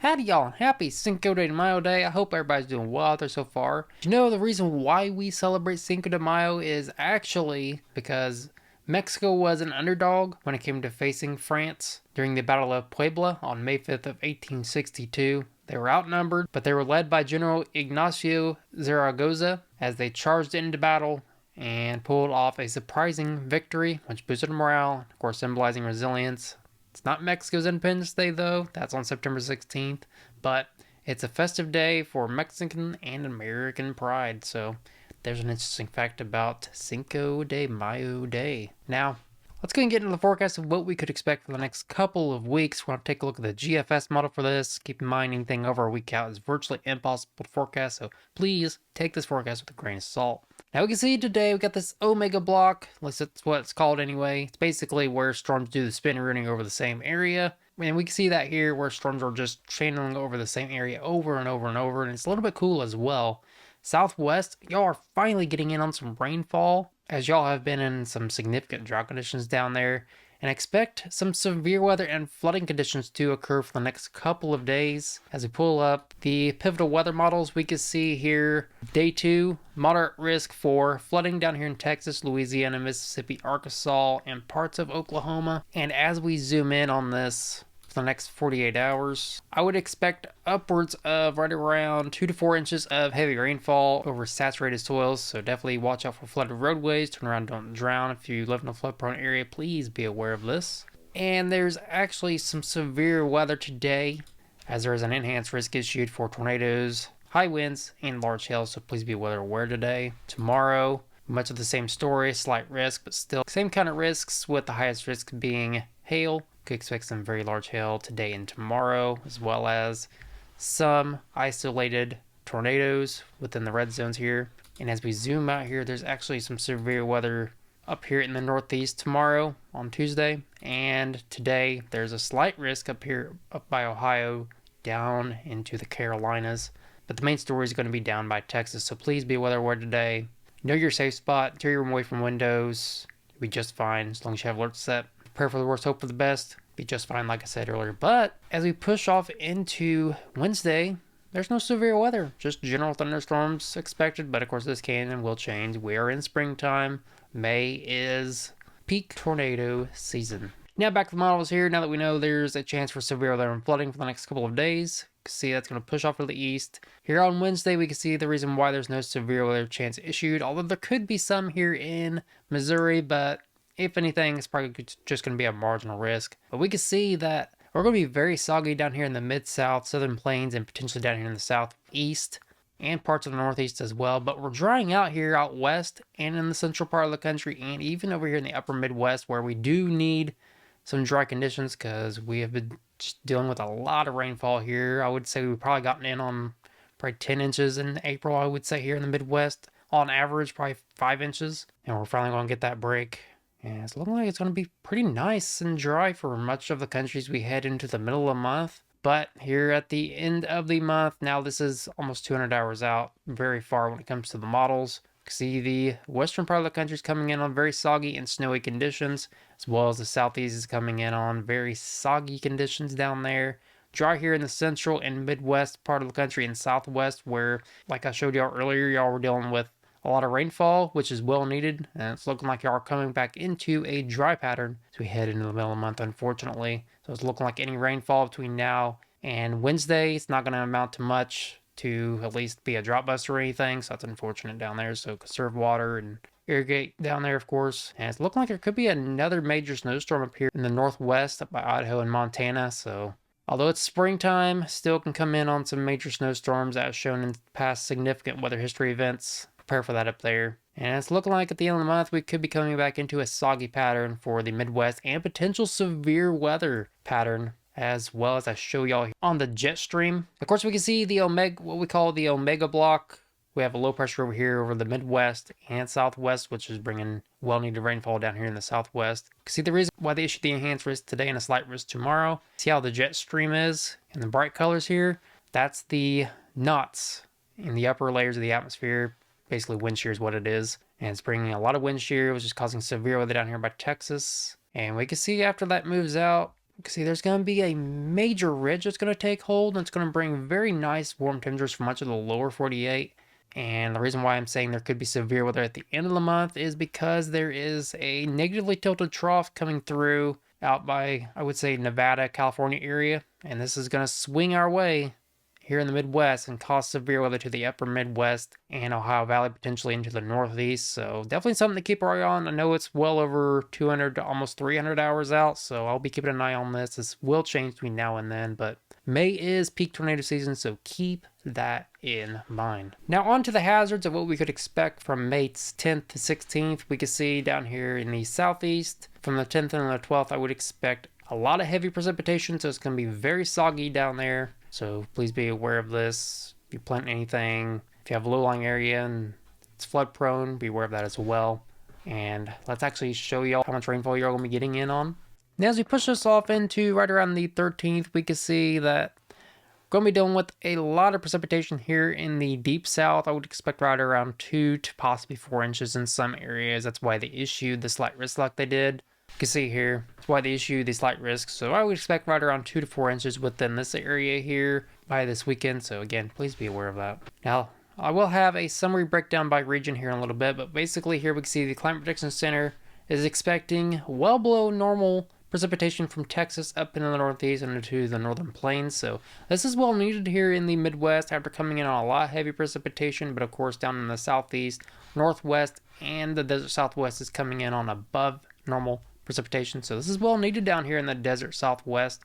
Howdy y'all, and happy Cinco de Mayo day. I hope everybody's doing well out there so far. You know, the reason why we celebrate Cinco de Mayo is actually because Mexico was an underdog when it came to facing France during the Battle of Puebla on May 5th of 1862. They were outnumbered, but they were led by General Ignacio Zaragoza as they charged into battle and pulled off a surprising victory, which boosted morale, of course symbolizing resilience. It's not Mexico's Independence Day, though. That's on September 16th. But it's a festive day for Mexican and American pride. So there's an interesting fact about Cinco de Mayo Day. Now, let's go and get into the forecast of what we could expect for the next couple of weeks. We're going to take a look at the GFS model for this. Keep in mind, anything over a week out is virtually impossible to forecast. So please take this forecast with a grain of salt. Now we can see today we got this omega block, at least that's what it's called anyway. It's basically where storms do the spin rooting over the same area. And we can see that here where storms are just channeling over the same area over and over and over. And it's a little bit cool as well. Southwest, y'all are finally getting in on some rainfall, as y'all have been in some significant drought conditions down there. And expect some severe weather and flooding conditions to occur for the next couple of days. As we pull up the pivotal weather models, we can see here day 2, moderate risk for flooding down here in Texas, Louisiana, Mississippi, Arkansas, and parts of Oklahoma. And as we zoom in on this for the next 48 hours, I would expect upwards of right around 2 to 4 inches of heavy rainfall over saturated soils. So definitely watch out for flooded roadways. Turn around, don't drown. If you live in a flood prone area, please be aware of this. And there's actually some severe weather today, as there is an enhanced risk issued for tornadoes, high winds, and large hail. So please be weather aware today. Tomorrow, much of the same story, slight risk, but still same kind of risks, with the highest risk being hail. Could expect some very large hail today and tomorrow, as well as some isolated tornadoes within the red zones here. And as we zoom out here, there's actually some severe weather up here in the northeast tomorrow on Tuesday. And today, there's a slight risk up here, up by Ohio, down into the Carolinas. But the main story is going to be down by Texas. So please be weather aware today. Know your safe spot. Tear your room away from windows. You'll be just fine as long as you have alerts set. Prepare for the worst, hope for the best. Be just fine, like I said earlier. But as we push off into Wednesday, there's no severe weather, just general thunderstorms expected. But of course, this can and will change. We are in springtime. May is peak tornado season. Now back to the models here. Now that we know there's a chance for severe weather and flooding for the next couple of days, you can see that's going to push off to the east. Here on Wednesday, we can see the reason why there's no severe weather chance issued, although there could be some here in Missouri, but if anything, it's probably just going to be a marginal risk. But we can see that we're going to be very soggy down here in the mid-south, southern plains, and potentially down here in the southeast and parts of the northeast as well. But we're drying out here out west and in the central part of the country, and even over here in the upper Midwest, where we do need some dry conditions because we have been just dealing with a lot of rainfall here. I would say we've probably gotten in on probably 10 inches in April, I would say, here in the Midwest. On average, probably 5 inches. And we're finally going to get that break. And it's looking like it's going to be pretty nice and dry for much of the countries we head into the middle of the month. But here at the end of the month, now this is almost 200 hours out, very far when it comes to the models. You can see the western part of the country is coming in on very soggy and snowy conditions, as well as the southeast is coming in on very soggy conditions down there. Dry here in the central and midwest part of the country and southwest, where, like I showed y'all earlier, y'all were dealing with a lot of rainfall, which is well needed, and it's looking like y'all are coming back into a dry pattern as we head into the middle of the month, unfortunately. So it's looking like any rainfall between now and Wednesday, it's not going to amount to much to at least be a drought buster or anything, so that's unfortunate down there. So conserve water and irrigate down there, of course. And it's looking like there could be another major snowstorm up here in the northwest, up by Idaho and Montana. So although it's springtime, still can come in on some major snowstorms as shown in past significant weather history events. Prepare for that up there. And it's looking like at the end of the month, we could be coming back into a soggy pattern for the Midwest and potential severe weather pattern, as well as I show y'all here on the jet stream. Of course, we can see the omega, what we call the omega block. We have a low pressure over here over the Midwest and Southwest, which is bringing well-needed rainfall down here in the Southwest. You can see the reason why they issued the enhanced risk today and a slight risk tomorrow. See how the jet stream is in the bright colors here? That's the knots in the upper layers of the atmosphere. Basically, wind shear is what it is. And it's bringing a lot of wind shear, which is causing severe weather down here by Texas. And we can see after that moves out, You can see there's going to be a major ridge that's going to take hold, and it's going to bring very nice warm temperatures for much of the lower 48. And the reason why I'm saying there could be severe weather at the end of the month is because there is a negatively tilted trough coming through out by, I would say, Nevada, California area. And this is going to swing our way here in the Midwest and cause severe weather to the upper Midwest and Ohio Valley, potentially into the Northeast. So definitely something to keep our eye on. I know it's well over 200 to almost 300 hours out, so I'll be keeping an eye on this. This will change between now and then, but May is peak tornado season, so keep that in mind. Now on to the hazards of what we could expect from May 10th to 16th. We can see down here in the southeast, from the 10th and the 12th, I would expect a lot of heavy precipitation, so it's going to be very soggy down there. So please be aware of this. If you plant anything, if you have a low-lying area and it's flood prone, be aware of that as well. And let's actually show y'all how much rainfall you're going to be getting in on. Now as we push this off into right around the 13th, we can see that we're going to be dealing with a lot of precipitation here in the deep south. I would expect right around 2 to possibly 4 inches in some areas. That's why they issued the slight risk like they did. You can see here, that's why they issue these slight risks. So I would expect right around 2 to 4 inches within this area here by this weekend. So again, please be aware of that. Now, I will have a summary breakdown by region here in a little bit, but basically here we can see the Climate Prediction Center is expecting well below normal precipitation from Texas up into the Northeast and into the Northern Plains. So this is well needed here in the Midwest after coming in on a lot of heavy precipitation, but of course down in the Southeast, Northwest, and the Desert Southwest is coming in on above normal precipitation. So this is well needed down here in the Desert Southwest.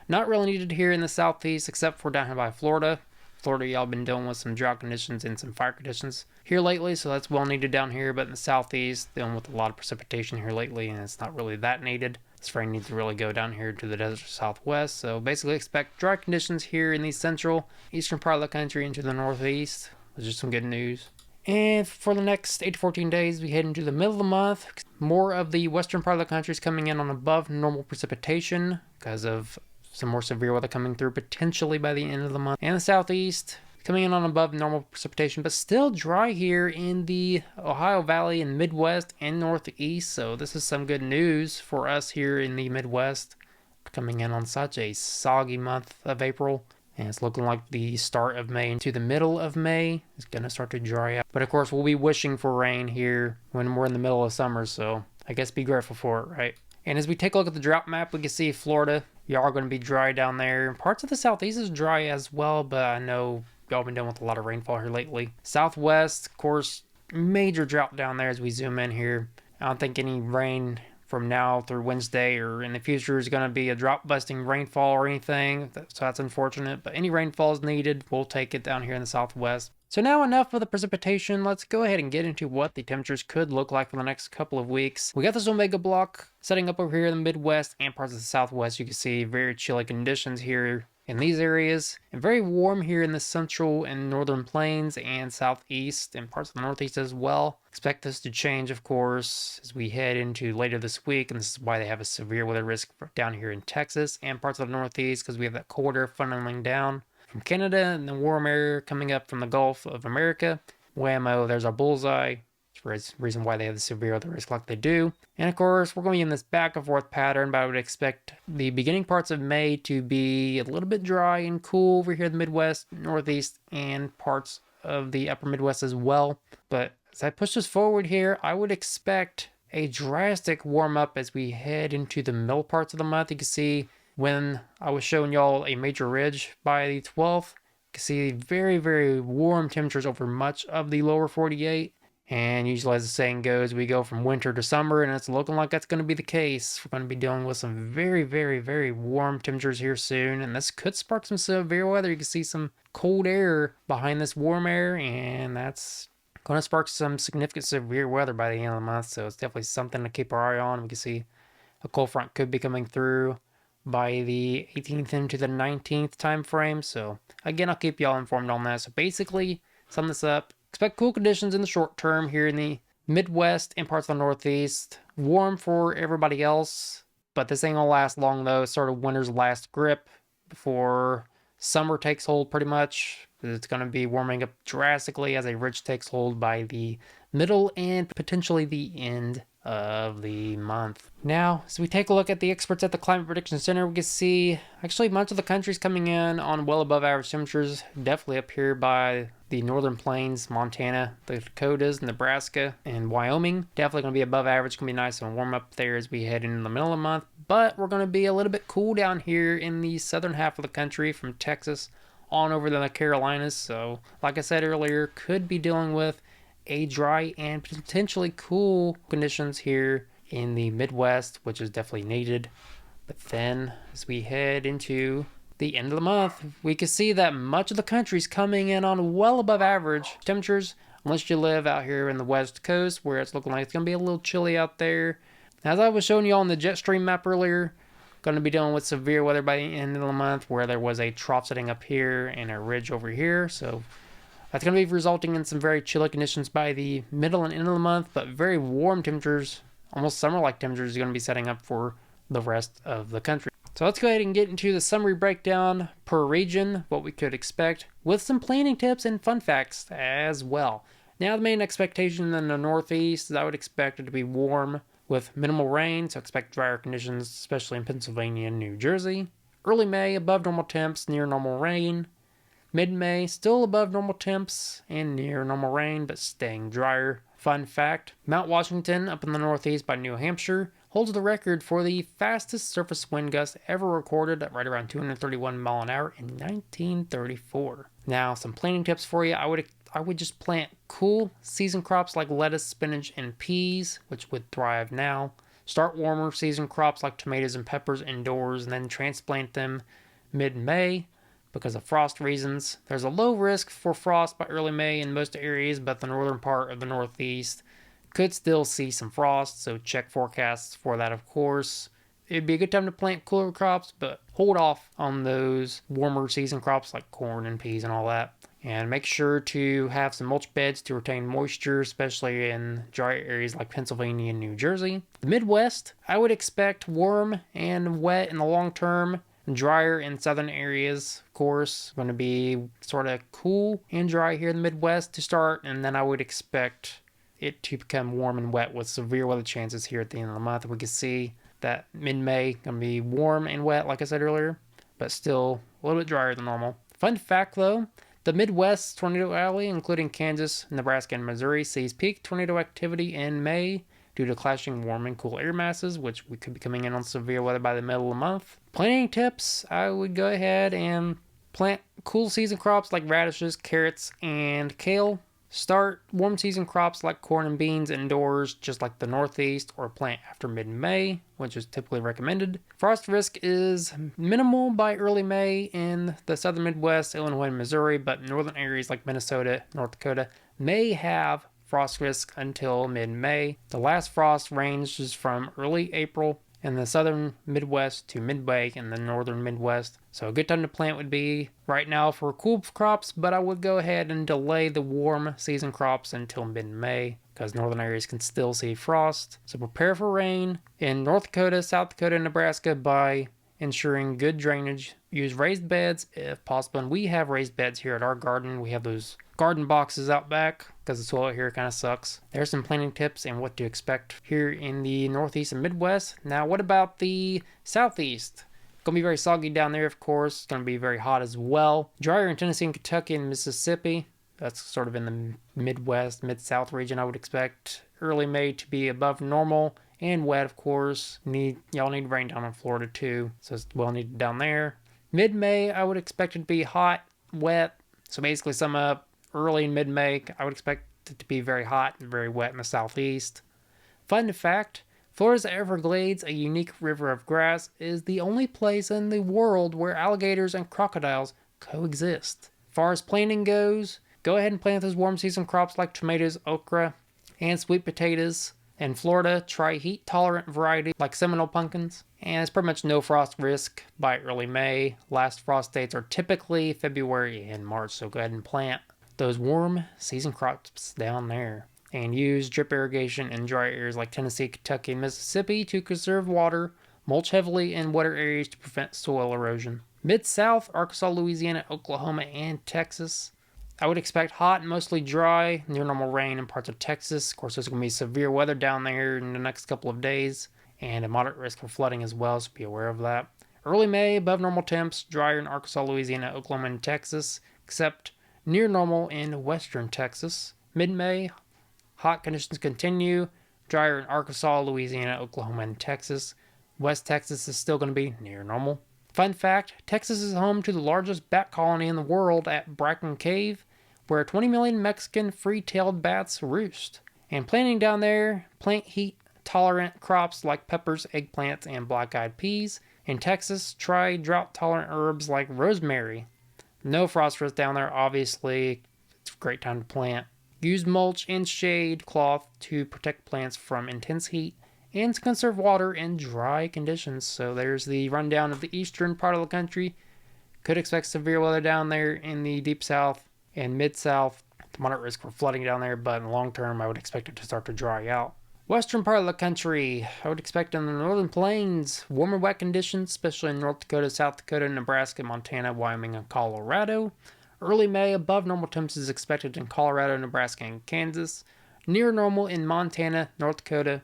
Not really needed here in the Southeast, except for down here by Florida. Florida, y'all been dealing with some drought conditions and some fire conditions here lately, so that's well needed down here. But in the Southeast, dealing with a lot of precipitation here lately, and it's not really that needed. This rain needs to really go down here to the Desert Southwest. So basically expect dry conditions here in the central, eastern part of the country into the Northeast, which is some good news. And for the next 8 to 14 days, we head into the middle of the month. More of the western part of the country is coming in on above normal precipitation because of some more severe weather coming through potentially by the end of the month. And the southeast coming in on above normal precipitation, but still dry here in the Ohio Valley and Midwest and Northeast. So this is some good news for us here in the Midwest, coming in on such a soggy month of April. And it's looking like the start of May into the middle of May is going to start to dry out. But of course, we'll be wishing for rain here when we're in the middle of summer. So I guess be grateful for it, right? And as we take a look at the drought map, we can see Florida. Y'all are going to be dry down there. Parts of the southeast is dry as well, but I know y'all been dealing with a lot of rainfall here lately. Southwest, of course, major drought down there as we zoom in here. I don't think any rain from now through Wednesday or in the future is going to be a drought-busting rainfall or anything, so that's unfortunate. But any rainfall is needed. We'll take it down here in the Southwest. So now enough of the precipitation. Let's go ahead and get into what the temperatures could look like for the next couple of weeks. We got this Omega block setting up over here in the Midwest and parts of the Southwest. You can see very chilly conditions here in these areas, and very warm here in the central and northern plains and southeast and parts of the northeast as well. Expect this to change, of course, as we head into later this week, and this is why they have a severe weather risk down here in Texas and parts of the northeast, because we have that cold air funneling down from Canada and the warm air coming up from the Gulf of America. Whammo, there's our bullseye. That's the reason why they have the severe weather risk like they do. And of course, we're going to be in this back and forth pattern, but I would expect the beginning parts of May to be a little bit dry and cool over here in the Midwest, Northeast, and parts of the upper Midwest as well. But as I push this forward here, I would expect a drastic warm up as we head into the middle parts of the month. You can see when I was showing y'all a major ridge by the 12th, you can see very, very warm temperatures over much of the lower 48. And usually, as the saying goes, we go from winter to summer, and it's looking like that's going to be the case. We're going to be dealing with some very, very, very warm temperatures here soon, and this could spark some severe weather. You can see some cold air behind this warm air, and that's going to spark some significant severe weather by the end of the month. So it's definitely something to keep our eye on. We can see a cold front could be coming through by the 18th into the 19th time frame. So again, I'll keep y'all informed on that. So basically, sum this up. Expect cool conditions in the short term here in the Midwest and parts of the Northeast. Warm for everybody else, but this ain't gonna last long though. It's sort of winter's last grip before summer takes hold pretty much. It's gonna be warming up drastically as a ridge takes hold by the middle and potentially the end of the month. Now, as we take a look at the experts at the Climate Prediction Center, we can see actually much of the country's coming in on well above average temperatures, definitely up here by the northern plains, Montana, the Dakotas, Nebraska, and Wyoming. Definitely going to be above average. It's going to be nice and warm up there as we head into the middle of the month, but we're going to be a little bit cool down here in the southern half of the country from Texas on over to the Carolinas. So, like I said earlier, could be dealing with a dry and potentially cool conditions here in the Midwest, which is definitely needed. But then as we head into the end of the month, we can see that much of the country's coming in on well above average temperatures, unless you live out here in the West Coast where it's looking like it's going to be a little chilly out there. As I was showing you on the jet stream map earlier, going to be dealing with severe weather by the end of the month where there was a trough setting up here and a ridge over here. So that's going to be resulting in some very chilly conditions by the middle and end of the month, but very warm temperatures, almost summer-like temperatures, are going to be setting up for the rest of the country. So let's go ahead and get into the summary breakdown per region, what we could expect, with some planning tips and fun facts as well. Now, the main expectation in the Northeast is I would expect it to be warm with minimal rain, so expect drier conditions, especially in Pennsylvania and New Jersey. Early May, above normal temps, near normal rain. Mid-May, still above normal temps and near normal rain, but staying drier. Fun fact, Mount Washington up in the northeast by New Hampshire holds the record for the fastest surface wind gust ever recorded at right around 231 mile an hour in 1934. Now, some planting tips for you. I would just plant cool season crops like lettuce, spinach, and peas, which would thrive now. Start warmer season crops like tomatoes and peppers indoors, and then transplant them mid-May. Because of frost reasons, there's a low risk for frost by early May in most areas, but the northern part of the Northeast could still see some frost, so check forecasts for that, of course. It'd be a good time to plant cooler crops, but hold off on those warmer season crops like corn and peas and all that. And make sure to have some mulch beds to retain moisture, especially in dry areas like Pennsylvania and New Jersey. The Midwest, I would expect warm and wet in the long term. Drier in southern areas, of course. Going to be sort of cool and dry here in the Midwest to start, and then I would expect it to become warm and wet with severe weather chances here at the end of the month. We can see that mid-May going to be warm and wet, like I said earlier, but still a little bit drier than normal. Fun fact, though, the Midwest Tornado Alley, including Kansas, Nebraska, and Missouri, sees peak tornado activity in May due to clashing warm and cool air masses, which we could be coming in on severe weather by the middle of the month. Planting tips, I would go ahead and plant cool season crops like radishes, carrots, and kale. Start warm season crops like corn and beans indoors, just like the Northeast, or plant after mid-May, which is typically recommended. Frost risk is minimal by early May in the southern Midwest, Illinois, and Missouri, but northern areas like Minnesota, North Dakota may have frost risk until mid-May. The last frost ranges from early April in the southern Midwest to mid-May in the northern Midwest. So a good time to plant would be right now for cool crops, but I would go ahead and delay the warm season crops until mid-May because northern areas can still see frost. So prepare for rain in North Dakota, South Dakota, and Nebraska by ensuring good drainage. Use raised beds if possible, and we have raised beds here at our garden. We have those garden boxes out back because the soil here kind of sucks. There's some planting tips and what to expect here in the Northeast and Midwest. Now, what about the Southeast? Gonna be very soggy down there, of course. It's gonna be very hot as well. Drier in Tennessee and Kentucky and Mississippi. That's sort of in the Midwest, Mid-South region, I would expect. Early May to be above normal and wet, of course. Y'all need rain down in Florida too, so it's well needed down there. Mid-May, I would expect it to be hot, wet. So basically sum up, early and mid-May, I would expect it to be very hot and very wet in the Southeast. Fun fact, Florida's Everglades, a unique river of grass, is the only place in the world where alligators and crocodiles coexist. As far as planting goes, go ahead and plant those warm season crops like tomatoes, okra, and sweet potatoes. In Florida, try heat-tolerant varieties like Seminole pumpkins. And it's pretty much no frost risk by early May. Last frost dates are typically February and March, so go ahead and plant those warm season crops down there. And use drip irrigation in dry areas like Tennessee, Kentucky, and Mississippi to conserve water. Mulch heavily in wetter areas to prevent soil erosion. Mid-South, Arkansas, Louisiana, Oklahoma, and Texas. I would expect hot and mostly dry, near normal rain in parts of Texas. Of course, there's going to be severe weather down there in the next couple of days, and a moderate risk for flooding as well, so be aware of that. Early May, above normal temps, drier in Arkansas, Louisiana, Oklahoma, and Texas, except near normal in western Texas. Mid-May, hot conditions continue, drier in Arkansas, Louisiana, Oklahoma, and Texas. West Texas is still going to be near normal. Fun fact, Texas is home to the largest bat colony in the world at Bracken Cave, where 20 million Mexican free-tailed bats roost. And planting down there, plant heat-tolerant crops like peppers, eggplants, and black-eyed peas. In Texas, try drought-tolerant herbs like rosemary. No frost risk down there, obviously. It's a great time to plant. Use mulch and shade cloth to protect plants from intense heat and to conserve water in dry conditions. So there's the rundown of the eastern part of the country. Could expect severe weather down there in the deep south and mid-south. Moderate risk for flooding down there, but in the long term, I would expect it to start to dry out. Western part of the country, I would expect in the northern plains, warmer wet conditions, especially in North Dakota, South Dakota, Nebraska, Montana, Wyoming, and Colorado. Early May, above normal temps is expected in Colorado, Nebraska, and Kansas. Near normal in Montana, North Dakota,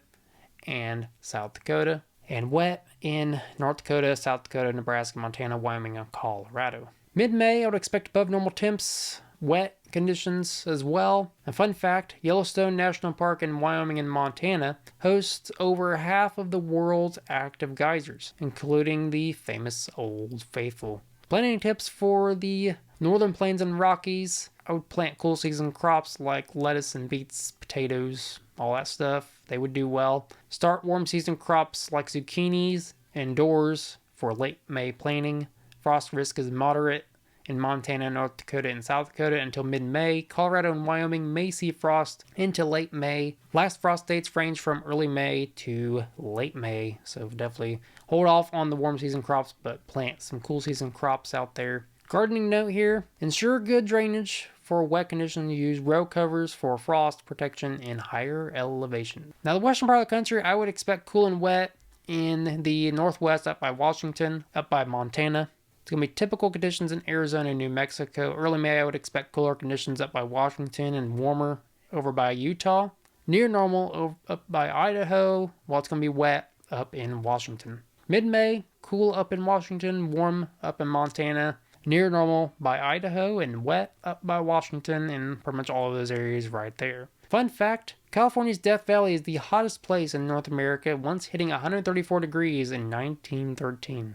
and South Dakota. And wet in North Dakota, South Dakota, Nebraska, Montana, Wyoming, and Colorado. Mid-May, I would expect above normal temps, wet conditions as well. A fun fact, Yellowstone National Park in Wyoming and Montana hosts over half of the world's active geysers, including the famous Old Faithful. Planting tips for the northern plains and Rockies. I would plant cool season crops like lettuce and beets, potatoes, all that stuff. They would do well. Start warm season crops like zucchinis indoors for late May planting. Frost risk is moderate in Montana, North Dakota, and South Dakota until mid-May. Colorado and Wyoming may see frost into late May. Last frost dates range from early May to late May, so definitely hold off on the warm season crops, but plant some cool season crops out there. Gardening note here, ensure good drainage for wet conditions. Use row covers for frost protection in higher elevation. Now the western part of the country, I would expect cool and wet in the northwest up by Washington, up by Montana. It's going to be typical conditions in Arizona and New Mexico. Early May, I would expect cooler conditions up by Washington and warmer over by Utah. Near normal up by Idaho, while it's going to be wet up in Washington. Mid-May, cool up in Washington, warm up in Montana. Near normal by Idaho and wet up by Washington and pretty much all of those areas right there. Fun fact, California's Death Valley is the hottest place in North America, once hitting 134 degrees in 1913.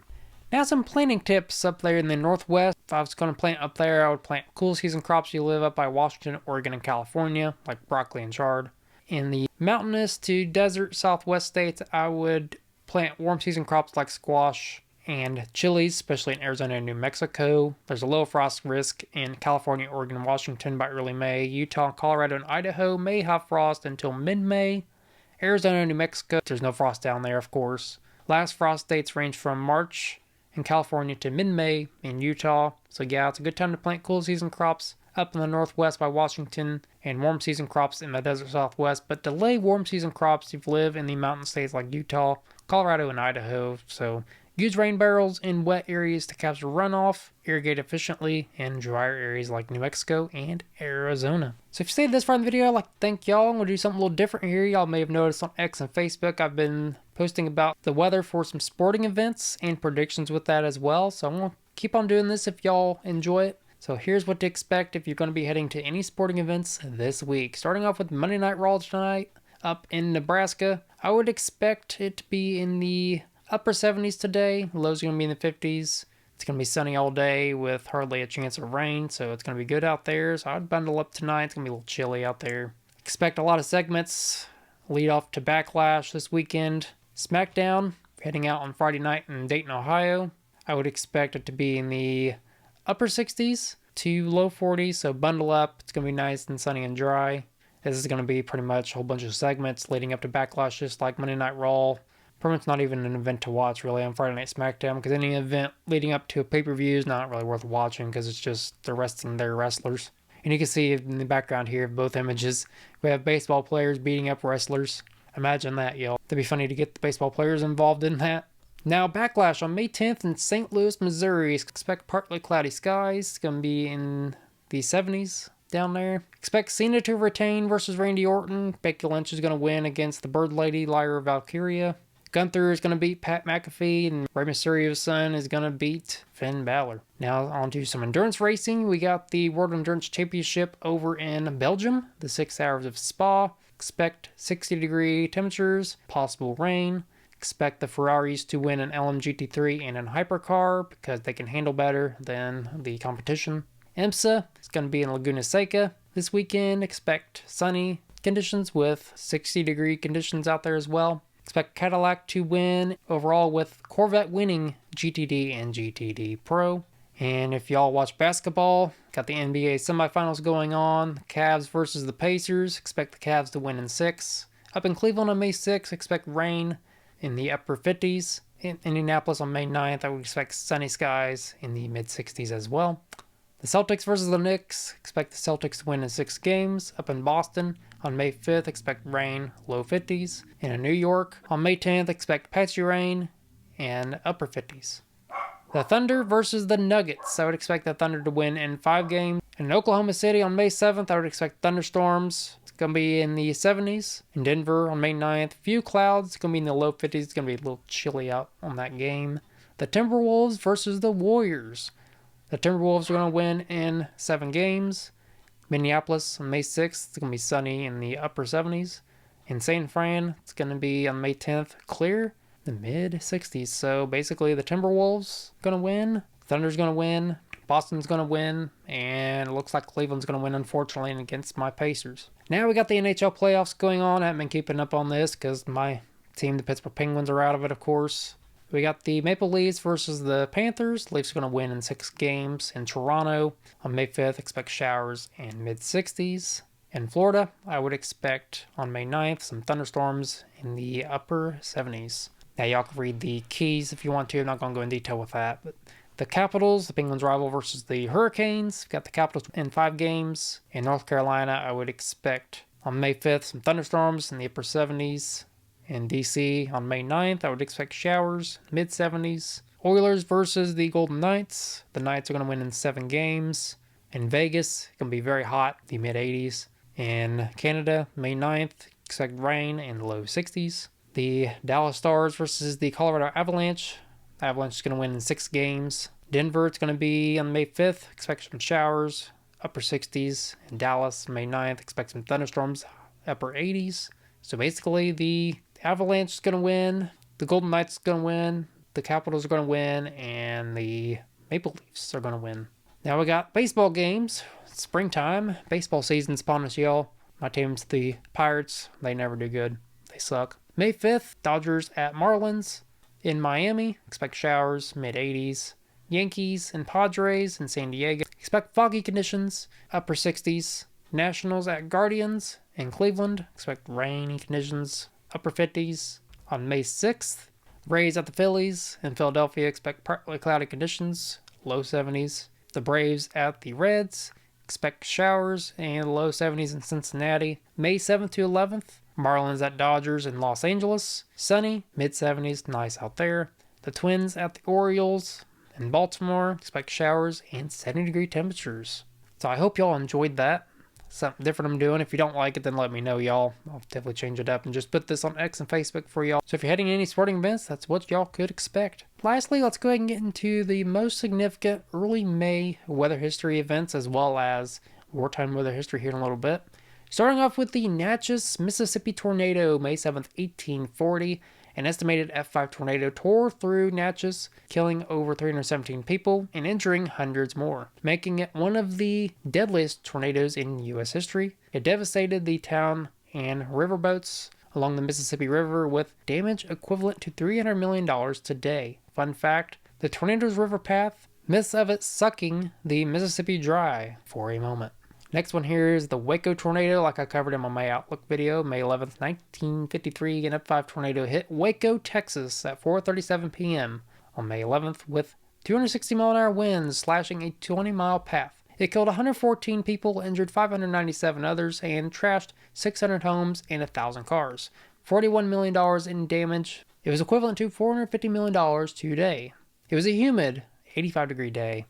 Now some planting tips up there in the Northwest. If I was going to plant up there, I would plant cool season crops you live up by Washington, Oregon, and California, like broccoli and chard. In the mountainous to desert Southwest states, I would plant warm season crops like squash and chilies, especially in Arizona and New Mexico. There's a low frost risk in California, Oregon, and Washington by early May. Utah, Colorado, and Idaho may have frost until mid-May. Arizona and New Mexico, there's no frost down there, of course. Last frost dates range from March in California to mid-May in Utah. So yeah, it's a good time to plant cool season crops up in the northwest by Washington and warm season crops in the desert southwest, but delay warm season crops if you live in the mountain states like Utah, Colorado, and Idaho. So use rain barrels in wet areas to capture runoff, irrigate efficiently in drier areas like New Mexico and Arizona. So if you stayed this far in the video, I'd like to thank y'all. I'm going to do something a little different here. Y'all may have noticed on X and Facebook, I've been posting about the weather for some sporting events and predictions with that as well. So I'm going to keep on doing this if y'all enjoy it. So here's what to expect if you're going to be heading to any sporting events this week. Starting off with Monday Night Raw tonight up in Nebraska. I would expect it to be in the upper 70s today. Lows are going to be in the 50s. It's going to be sunny all day with hardly a chance of rain, so it's going to be good out there. So I'd bundle up tonight. It's going to be a little chilly out there. Expect a lot of segments. Lead off to Backlash this weekend. SmackDown, heading out on Friday night in Dayton, Ohio. I would expect it to be in the upper 60s to low 40s, so bundle up. It's going to be nice and sunny and dry. This is going to be pretty much a whole bunch of segments leading up to Backlash, just like Monday Night Raw. Pretty much not even an event to watch, really, on Friday Night SmackDown, because any event leading up to a pay-per-view is not really worth watching, because it's just they're resting their wrestlers. And you can see in the background here, both images, we have baseball players beating up wrestlers. Imagine that, y'all. It'd be funny to get the baseball players involved in that. Now, Backlash on May 10th in St. Louis, Missouri. Expect partly cloudy skies. It's going to be in the 70s down there. Expect Cena to retain versus Randy Orton. Becky Lynch is going to win against the Bird Lady, Lyra Valkyria. Gunther is going to beat Pat McAfee, and Rey Mysterio's son is going to beat Finn Balor. Now on to some endurance racing. We got the World Endurance Championship over in Belgium, the 6 hours of Spa. Expect 60-degree temperatures, possible rain. Expect the Ferraris to win an LMGT3 and an hypercar because they can handle better than the competition. IMSA is going to be in Laguna Seca this weekend. Expect sunny conditions with 60-degree conditions out there as well. Expect Cadillac to win overall with Corvette winning GTD and GTD Pro. And if y'all watch basketball, got the NBA semifinals going on. Cavs versus the Pacers. Expect the Cavs to win in 6. Up in Cleveland on May 6th, expect rain in the upper 50s. In Indianapolis on May 9th, I would expect sunny skies in the mid 60s as well. The Celtics versus the Knicks. Expect the Celtics to win in 6 games. Up in Boston on May 5th, expect rain, low 50s. And in New York on May 10th, expect patchy rain and upper 50s. The Thunder versus the Nuggets. I would expect the Thunder to win in 5 games. In Oklahoma City on May 7th, I would expect thunderstorms. It's going to be in the 70s. In Denver on May 9th, few clouds. It's going to be in the low 50s. It's going to be a little chilly out on that game. The Timberwolves versus the Warriors. The Timberwolves are going to win in 7 games. Minneapolis on May 6th, it's going to be sunny in the upper 70s. In San Fran, it's going to be on May 10th, clear, the mid 60s. So basically the Timberwolves going to win, Thunder's going to win, Boston's going to win, and it looks like Cleveland's going to win, unfortunately, against my Pacers. Now we got the NHL playoffs going on. I haven't been keeping up on this because my team, the Pittsburgh Penguins, are out of it, of course. We got the Maple Leafs versus the Panthers. Leafs are going to win in 6 games. In Toronto, on May 5th, expect showers and mid-60s. In Florida, I would expect on May 9th some thunderstorms in the upper 70s. Now, y'all can read the keys if you want to. I'm not going to go in detail with that. But the Capitals, the Penguins' rival, versus the Hurricanes. We've got the Capitals in 5 games. In North Carolina, I would expect on May 5th some thunderstorms in the upper 70s. In DC on May 9th, I would expect showers, mid-70s. Oilers versus the Golden Knights. The Knights are going to win in 7 games. In Vegas, it's going to be very hot, the mid-80s. In Canada, May 9th, expect rain in the low 60s. The Dallas Stars versus the Colorado Avalanche. The Avalanche is going to win in 6 games. Denver, it's going to be on May 5th, expect some showers, upper 60s. In Dallas, May 9th, expect some thunderstorms, upper 80s. So basically, the Avalanche is going to win, the Golden Knights is going to win, the Capitals are going to win, and the Maple Leafs are going to win. Now we got baseball games. It's springtime. Baseball season's upon us, y'all. My team's the Pirates. They never do good. They suck. May 5th, Dodgers at Marlins. In Miami, expect showers, mid-80s. Yankees and Padres in San Diego. Expect foggy conditions, upper 60s. Nationals at Guardians in Cleveland. Expect rainy conditions, upper 50s. On May 6th, Rays at the Phillies in Philadelphia. Expect partly cloudy conditions, low 70s. The Braves at the Reds. Expect showers and low 70s in Cincinnati. May 7th to 11th, Marlins at Dodgers in Los Angeles. Sunny, mid 70s, nice out there. The Twins at the Orioles in Baltimore. Expect showers and 70-degree temperatures. So I hope y'all enjoyed that. Something different I'm doing. If you don't like it, then let me know, y'all. I'll definitely change it up and just put this on X and Facebook for y'all. So if you're heading to any sporting events, that's what y'all could expect. Lastly, let's go ahead and get into the most significant early May weather history events, as well as wartime weather history here in a little bit. Starting off with the Natchez, Mississippi tornado, May 7th, 1840. An estimated F5 tornado tore through Natchez, killing over 317 people and injuring hundreds more, making it one of the deadliest tornadoes in U.S. history. It devastated the town and riverboats along the Mississippi River with damage equivalent to $300 million today. Fun fact, the tornado's river path, myths of it sucking the Mississippi dry for a moment. Next one here is the Waco tornado, like I covered in my May Outlook video. May 11th, 1953, an F5 tornado hit Waco, Texas at 4:37 p.m. on May 11th with 260-mile-an-hour winds slashing a 20-mile path. It killed 114 people, injured 597 others, and trashed 600 homes and 1,000 cars. $41 million in damage. It was equivalent to $450 million today. It was a humid 85-degree day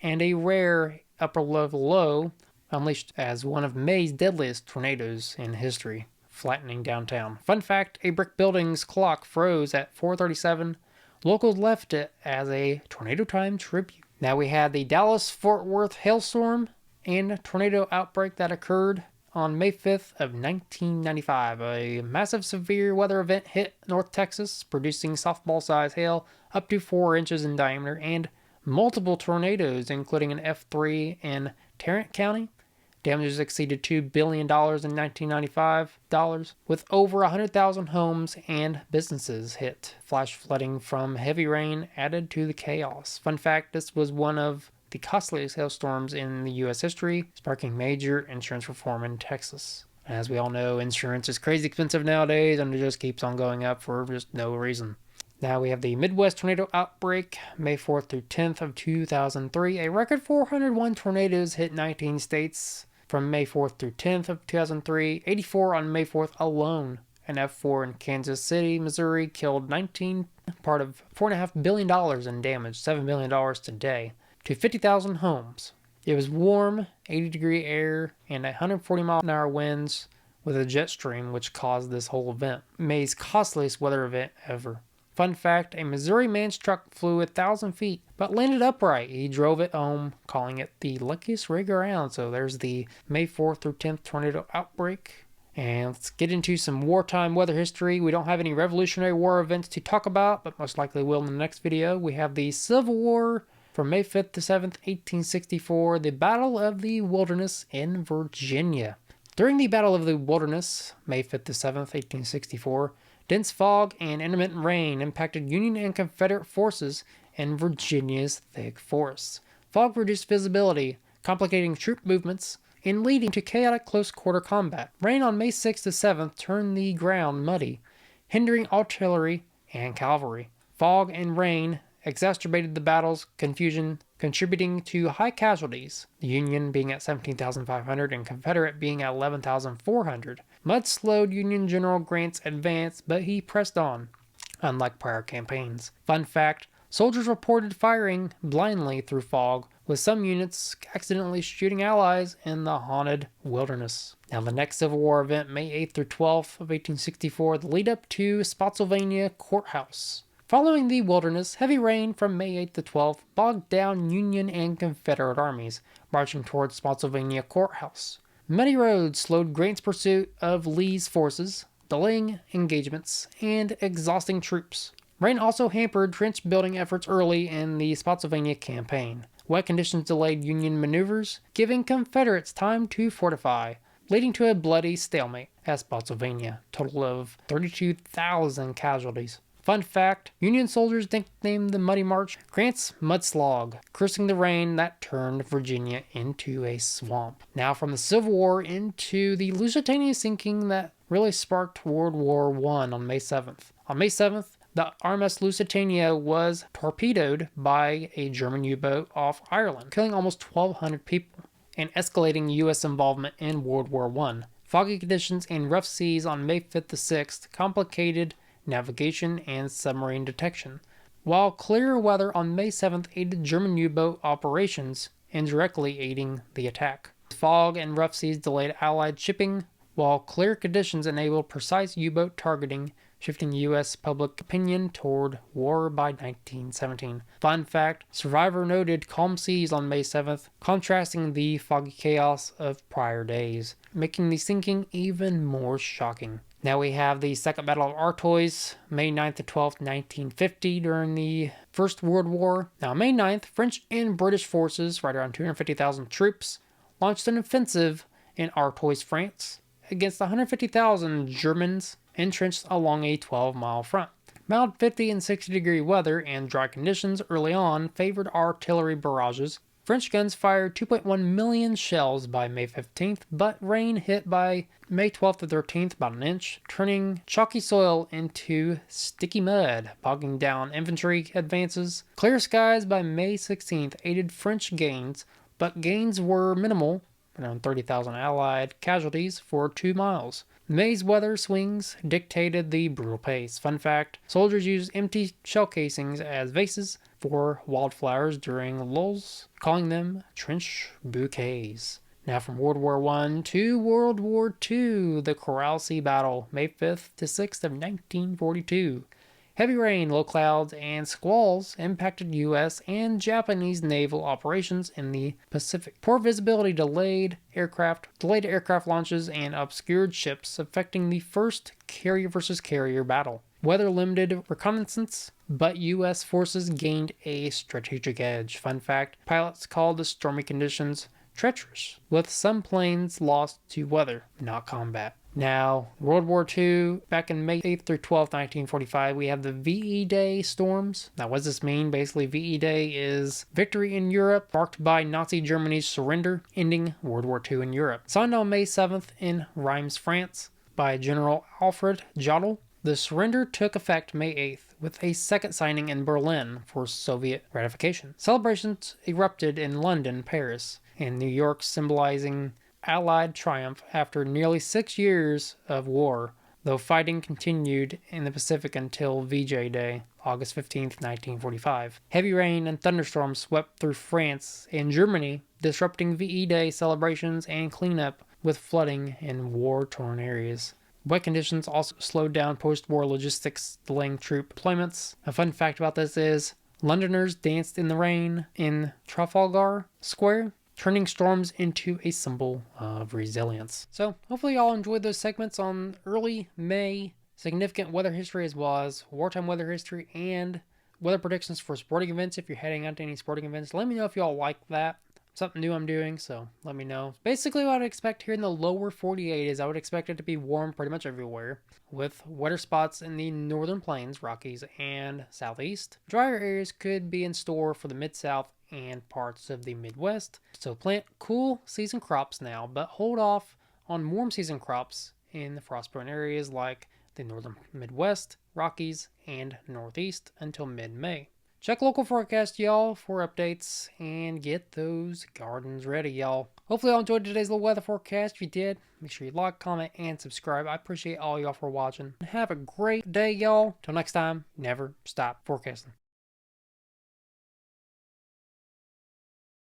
and a rare upper level low, unleashed as one of May's deadliest tornadoes in history, flattening downtown. Fun fact, a brick building's clock froze at 4:37. Locals left it as a tornado time tribute. Now we had the Dallas-Fort Worth hailstorm and tornado outbreak that occurred on May 5th of 1995. A massive severe weather event hit North Texas, producing softball-sized hail up to 4 inches in diameter and multiple tornadoes, including an F3 in Tarrant County. Damages exceeded $2 billion in 1995, with over 100,000 homes and businesses hit. Flash flooding from heavy rain added to the chaos. Fun fact, this was one of the costliest hailstorms in the U.S. history, sparking major insurance reform in Texas. As we all know, insurance is crazy expensive nowadays, and it just keeps on going up for just no reason. Now we have the Midwest tornado outbreak, May 4th through 10th of 2003. A record 401 tornadoes hit 19 states from May 4th through 10th of 2003, 84 on May 4th alone. An F4 in Kansas City, Missouri killed 19, part of $4.5 billion in damage, $7 billion today, to 50,000 homes. It was warm, 80-degree air, and 140-mile-an-hour winds with a jet stream, which caused this whole event. May's costliest weather event ever. Fun fact, a Missouri man's truck flew 1,000 feet, but landed upright. He drove it home, calling it the luckiest rig around. So there's the May 4th through 10th tornado outbreak. And let's get into some wartime weather history. We don't have any Revolutionary War events to talk about, but most likely will in the next video. We have the Civil War from May 5th to 7th, 1864, the Battle of the Wilderness in Virginia. During the Battle of the Wilderness, May 5th to 7th, 1864, dense fog and intermittent rain impacted Union and Confederate forces in Virginia's thick forests. Fog reduced visibility, complicating troop movements, and leading to chaotic close-quarter combat. Rain on May 6th to 7th turned the ground muddy, hindering artillery and cavalry. Fog and rain exacerbated the battle's confusion, contributing to high casualties, the Union being at 17,500 and Confederate being at 11,400. Mud slowed Union General Grant's advance, but he pressed on, unlike prior campaigns. Fun fact, soldiers reported firing blindly through fog, with some units accidentally shooting allies in the haunted wilderness. Now the next Civil War event, May 8th through 12th of 1864, the lead up to Spotsylvania Courthouse. Following the wilderness, heavy rain from May 8th to 12th bogged down Union and Confederate armies, marching towards Spotsylvania Courthouse. Muddy roads slowed Grant's pursuit of Lee's forces, delaying engagements and exhausting troops. Rain also hampered trench building efforts early in the Spotsylvania campaign. Wet conditions delayed Union maneuvers, giving Confederates time to fortify, leading to a bloody stalemate at Spotsylvania, total of 32,000 casualties. Fun fact, Union soldiers nicknamed the Muddy March Grant's Mudslog, cursing the rain that turned Virginia into a swamp. Now from the Civil War into the Lusitania sinking that really sparked World War I on May 7th. On May 7th, the RMS Lusitania was torpedoed by a German U-boat off Ireland, killing almost 1,200 people and escalating U.S. involvement in World War I. Foggy conditions and rough seas on May 5th to 6th complicated navigation and submarine detection, while clear weather on May 7th aided German U-boat operations, indirectly aiding the attack. Fog and rough seas delayed Allied shipping, while clear conditions enabled precise U-boat targeting, shifting U.S. public opinion toward war by 1917. Fun fact, Survivor noted calm seas on May 7th, contrasting the foggy chaos of prior days, making the sinking even more shocking. Now we have the Second Battle of Artois, May 9th to 12th, 1950, during the First World War. Now May 9th, French and British forces, right around 250,000 troops, launched an offensive in Artois, France, against 150,000 Germans entrenched along a 12-mile front. Mild 50 and 60-degree weather and dry conditions early on favored artillery barrages. French guns fired 2.1 million shells by May 15th, but rain hit by May 12th to 13th about an inch, turning chalky soil into sticky mud, bogging down infantry advances. Clear skies by May 16th aided French gains, but gains were minimal, around 30,000 Allied casualties for 2 miles. May's weather swings dictated the brutal pace. Fun fact, soldiers used empty shell casings as vases for wildflowers during lulls, calling them trench bouquets. Now from World War I to World War II, the Coral Sea Battle, May 5th to 6th of 1942. Heavy rain, low clouds, and squalls impacted U.S. and Japanese naval operations in the Pacific. Poor visibility delayed aircraft launches, and obscured ships, affecting the first carrier versus carrier battle. Weather limited reconnaissance, but U.S. forces gained a strategic edge. Fun fact, pilots called the stormy conditions treacherous, with some planes lost to weather, not combat. Now, World War II, back in May 8th through 12th, 1945, we have the VE Day storms. Now, what does this mean? Basically, VE Day is victory in Europe, marked by Nazi Germany's surrender, ending World War II in Europe. Signed on May 7th in Reims, France, by General Alfred Jodl. The surrender took effect May 8th, with a second signing in Berlin for Soviet ratification. Celebrations erupted in London, Paris, and New York, symbolizing Allied triumph after nearly 6 years of war, though fighting continued in the Pacific until VJ Day, August 15, 1945. Heavy rain and thunderstorms swept through France and Germany, disrupting VE Day celebrations and cleanup with flooding in war-torn areas. Wet conditions also slowed down post-war logistics, delaying troop deployments. A fun fact about this is, Londoners danced in the rain in Trafalgar Square, turning storms into a symbol of resilience. So hopefully y'all enjoyed those segments on early May significant weather history, as well as wartime weather history and weather predictions for sporting events. If you're heading out to any sporting events, let me know if y'all like that. Something new I'm doing, so let me know. Basically what I'd expect here in the lower 48 is I would expect it to be warm pretty much everywhere, with wetter spots in the northern plains, Rockies, and southeast. Drier areas could be in store for the mid-south and parts of the Midwest. So plant cool season crops now, but hold off on warm season crops in the frost-prone areas like the northern Midwest, Rockies, and Northeast until mid-May. Check local forecast, y'all, for updates and get those gardens ready, y'all. Hopefully y'all enjoyed today's little weather forecast. If you did, make sure you like, comment, and subscribe. I appreciate all y'all for watching. Have a great day, y'all. Till next time, never stop forecasting.